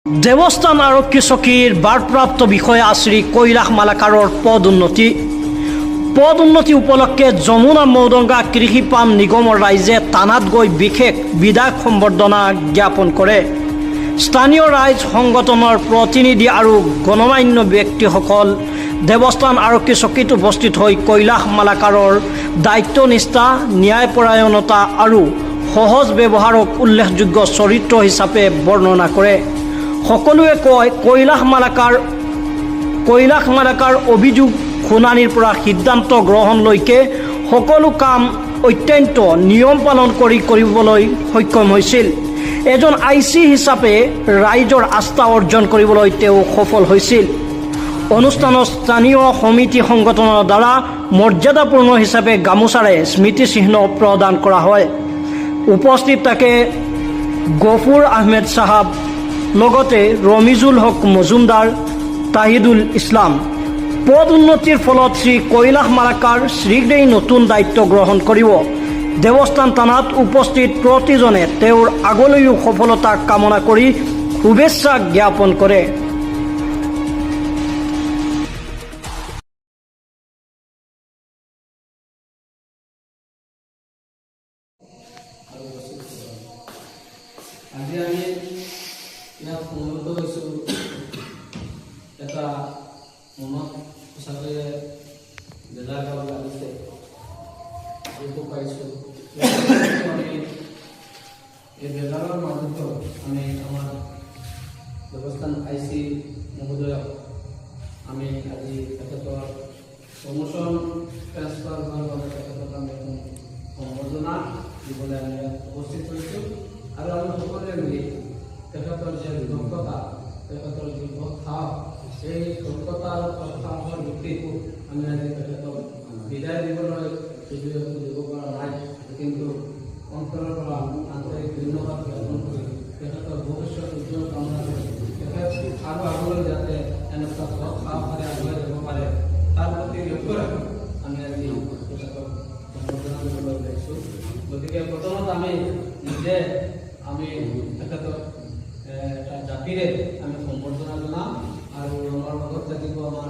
দেৱস্থান আৰক্ষী চকীৰ বাৰপ্ৰাপ্ত বিষয়া শ্ৰী কৈলাশ মালাকাৰৰ পদ উন্নতি উপলক্ষে যমুনা মৌদঙ্গা কৃষি পাম নিগমৰ ৰাইজে থানাত গৈ বিশেষ বিদায় সম্বৰ্ধনা জ্ঞাপন কৰে। স্থানীয় ৰাইজ সংগঠনৰ প্ৰতিনিধি আৰু গণমান্য ব্যক্তিসকল দেৱস্থান আৰক্ষী চকীত উপস্থিত হৈ কৈলাশ মালাকাৰৰ দায়িত্বনিষ্ঠা, ন্যায়পৰায়ণতা আৰু সহজ ব্যৱহাৰক উল্লেখযোগ্য চৰিত্ৰ হিচাপে বৰ্ণনা কৰে। সকলোৱে কয় কৈলাশ মালাকাৰ অভিযোগ শুনানিৰ পৰা সিদ্ধান্ত গ্ৰহণলৈকে সকলো কাম অত্যন্ত নিয়ম পালন কৰিবলৈ সক্ষম হৈছিল। এজন আইচি হিচাপে ৰাইজৰ আস্থা অৰ্জন কৰিবলৈ তেওঁ সফল হৈছিল। অনুষ্ঠানত স্থানীয় সমিতি সংগঠনৰ দ্বাৰা মৰ্যাদাপূৰ্ণ হিচাপে গামোচাৰে স্মৃতিচিহ্ন প্ৰদান কৰা হয়। উপস্থিত থাকে গফুৰ আহমেদ চাহাব, লগতে ৰমিজুল হক মজুমদাৰ, তাহিদুল ইছলাম। পদ উন্নতিৰ ফলত শ্ৰী কৈলাশ মালাকাৰ শীঘ্ৰেই নতুন দায়িত্ব গ্ৰহণ কৰিব। দেৱস্থান থানাত উপস্থিত প্ৰতিজনে তেওঁৰ আগলৈও সফলতা কামনা কৰি শুভেচ্ছা জ্ঞাপন কৰে। আজি আমি ইয়াত সমবেত হৈছোঁ এটা মনত সঁচাকৈ বেজাৰ গাব লাগিছে, দুখ পাইছোঁ। আমি এই বেজাৰৰ মাজতো আমি আমাৰ দেৱস্থান আইচি মহোদয়ক আমি আজি তেখেতৰ প্ৰমোশ্যন ট্ৰেন্সফাৰ হোৱাৰ বাবে তেখেতক আমি সম্বৰ্ধনা দিবলৈ আমি ইয়াত উপস্থিত হৈছোঁ। আৰু আমি সকলোৱে মিলি তেখেতৰ যে দক্ষতা, তেখেতৰ যি ভাৱ, সেই দক্ষতা আৰু প্ৰশংসাৰ ভিত্তিত আমি আজি তেখেতক বিদায় দিবলৈ যদিও দিব পৰা নাই, কিন্তু অন্তৰৰ পৰা আন্তৰিক ধন্যবাদ জ্ঞাপন কৰি তেখেতৰ ভৱিষ্যত উজ্জ্বল কামনা কৰি তেখেত আৰু আগলৈ যাতে এনেকুৱা সাহসেৰে আগুৱাই যাব পাৰে তাৰ প্ৰতি লক্ষ্য ৰাখি আমি আজি তেখেতক সম্বৰ্ধনা দিবলৈ ওলাইছোঁ। গতিকে প্ৰথমত আমি নিজে তেখেতক এটা জাতিৰে আমি সম্বৰ্ধনা জনাম আৰু আমাৰ লগত থাকিব আমাৰ